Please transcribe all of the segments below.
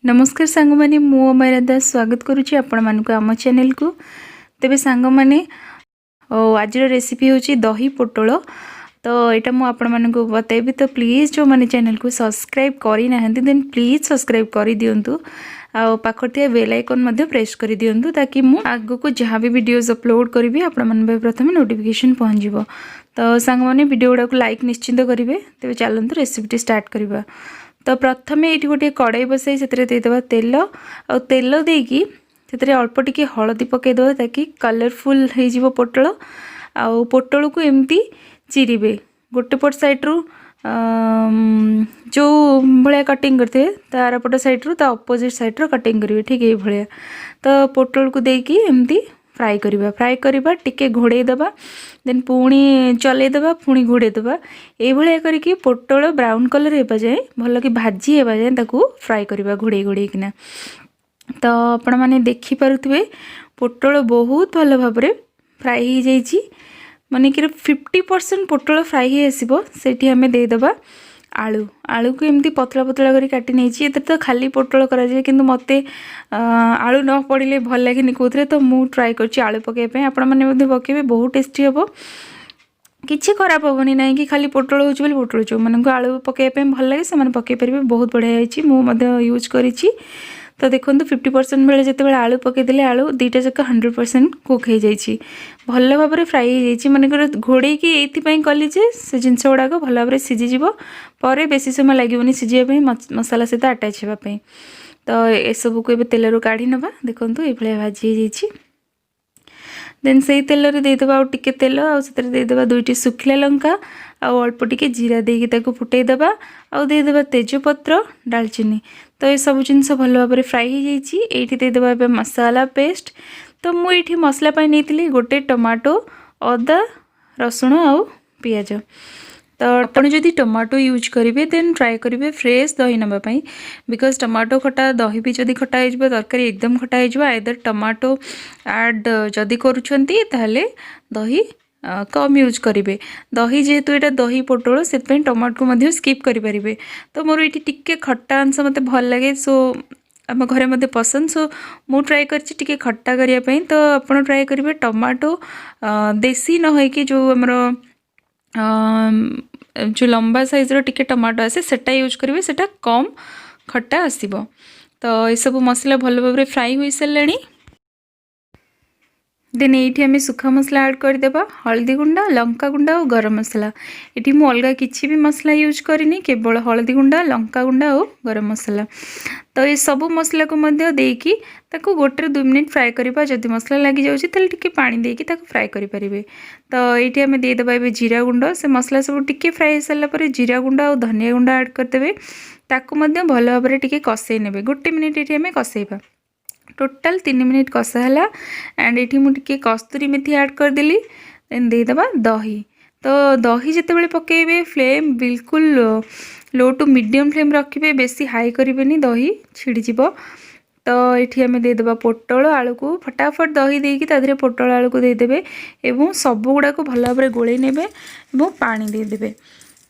नमस्कार सांग माने मु amairadas स्वागत करुच्ची आपण मानकु आम चैनल को। तेबे सांग माने आज रेसिपी होची दही पोटल। तो यहाँ मुझे आपण मानकु बताइबी, तो प्लीज जो मैंने चैनल को सब्सक्राइब करी नाहंती देन प्लीज सब्सक्राइब कर दियंतु। आ पाखर बेल आइकन मध्य प्रेस कर दियंतु ताकि मु आगो को जहाँ भी वीडियोस अपलोड करी आपण मन प्रथम नोटिफिकेशन पहुँच जिवो। तो सांग माने वीडियो गुडा को लाइक निश्चिंत करेंगे। तेज चलतु रेसिपी स्टार्ट करवा। तो प्रथम ये गोटे कड़ाई बसाई से देदेबा तेल आ तेल देकी से अल्प टिके हलदी पकईदेव ताकि कलरफुल हो पोटल। आउ पोटल को एमती चिरीबे गोटे पट साइड्रु जो भाया कटिंग करते तार पट साइड्रु ता अपोजिट साइड्र कटिंग करेंगे ठीक ये भाया। तो पोटल को देकी एमती फ्राए करवा टिके घोड़े दबा देन पुणी चले दबा पुणी घोड़े दबा ये करके पोटल ब्राउन कलर होगा जाए भल कि भाजी होगा जाए ताकू फ्राए करवा घोड़े घोड़े किना। तो आपण मैंने देखी पारुथिबे पोटल बहुत भल भाव फ्राए हो जाइए माने कि 50% पोटल फ्राए हो आसो। सेठी आमे देदेबा आलू आलू को एमती पतला पतला करी काटी नहीं तो खाली पोटल करा जाए किंतु मते आलू न पड़े भल लगे कौन तो मुझे ट्राए कर आलू पकड़े आपण मैंने पकड़े बहुत टेस्टी हम किसी खराब हेनी ना कि खाली पोटल हो पोटल जो मानक आलू पकड़े भल लगे से पकई पारे बहुत बढ़िया होती यूज करी। तो देखो 50% बेले जिते बड़े आलू पकईदे आलू दुईटा जाक 100% कुक हो जाइए भल भाव में फ्राए हो जाइए मानक घोड़े ये कली से जिनस गुड़ाक भल भाव में सीझीज पर बेसी समय लगे सीझापी मसाला सहित आटाच होगापी। तो ये सब को तेल काढ़ी नवा देखो ये भाजी हो जाइए देन से तेल देदेबा आउ टिके तेल आदेदेबा दुईटी सुखिला लंका आउ अल्प टिके जीरा देकी फुटेदेबा आउ देदेबा तेजपत्र डालचीनी। तो ये सब जिनस भल भाव में फ्राए हो जाइए ये देदेबा मसाला पेस्ट। तो मुझे मसला नहीं गोटे टमाटो अदा रसुण आउ पियाज। तो आपण जदि टमाटो यूज करेंगे देन ट्राए करेंगे फ्रेश दही नापाई बिकज टमाटो खटा दही भी जदि खटा हो तरकारी एकदम खटा हो आइदर टमाटो ऐड जदि करुछंती ताहले दही कम यूज करेंगे। दही जेहेतु यहाँ दही पोटल से टमाटो को स्किप करें। तो मोर ये टिके खट्टा अंश मत भल लगे सो आम घरे मत पसंद सो मु ट्राए कर खट्टा करने। तो आप ट्राए करेंगे टमाटो देसी न होइकी जो आमर जो लंबा साइज टिके टमाटो आसे सेटा यूज करेंगे सेटा कम खट्टा आसीबो। तो ये सब मसला भल भाव में फ्राई हो सारे देन ये आम सुखा मसला ऐड करदेबा हल्दी गुंडा लंका गुंडा और गरम मसला। ये मुझे अलग किसी भी मसला यूज करनी केवल हल्दी गुंडा लंका गुंडा और गरम मसला। तो ये सब मसला को देकी ताको गोटे 2 मिनिट फ्राए करवा जदि मसला लगी जाऊँगी टिके पानी देकी ताको फ्राए करें। तो ये आम देदेबा जीरा गुंड से मसला सब टिके फ्राए हो सारापर जीरा गुंडा और धनिया गुंडा ऐड करदे ताको भल भाव में टिके कषे ने गोटे मिनिट ये आम कषेबा टोटाल 3 मिनिट कषा है। एंड ये मुझे कस्तूरी मेथी ऐड करदेली देन देदेबा दही। तो दही जिते बड़े पकेबे फ्लेम बिल्कुल लो टू मीडियम फ्लेम रखिए बेसी हाई करें दही छिड़ीज। तो ये आम देदेबा पोटल आलू को फटाफट दही देकी तादेह पोटल आलू को देदेबे एवं सब गुड़ाक भल भाव में गोले नेबे एवं पानी देदेबे।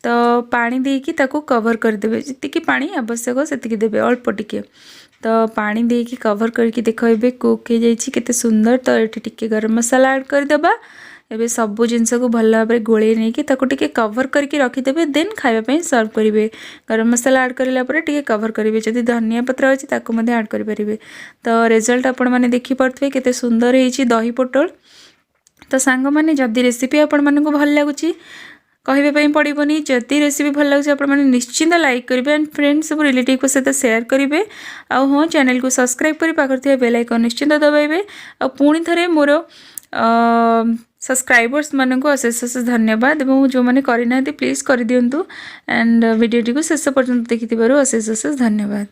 तो पानी देकी ताको कवर करदेबे जी पानी आवश्यक से देबे अल्प टिके। तो पानी देकी कवर करके देखो कुक हो जाइए सुंदर। तो ये टिके गरम मसाला ऐड करदेबा एबे सब जिनस को भल भाव में गोले नहीं टिके कवर करके रखिदेबे देन खाइबा सर्व करेंगे। गरम मसाला ऐड करापर कवर करेंगे जदि धनिया पत्र अच्छी ताको ऐड करेंगे। तो रिजल्ट आपण मैंने देखिपे केते सुंदर होइछि दही पोटल। तो सांग माने जदि रेसिपी आपण मानकु भल लागुछि कहवाई पड़ोनी जदि रेसिपी भल लगे आप निश्चिंत लाइक करेंगे एंड फ्रेंड्स सब रिलेटिव को सहित शेयर करेंगे। आउ हाँ चैनल को सब्सक्राइब कर पाखे बेल आइकन निश्चिंत दबाइबे। आ पुणी थे मोर सब्सक्राइबर्स मानक अशेष अशेष धन्यवाद और जो मैंने करना प्लीज़ कर दिंतु एंड वीडियो टी शेष पर्यंत देखि अशेष अशेष धन्यवाद।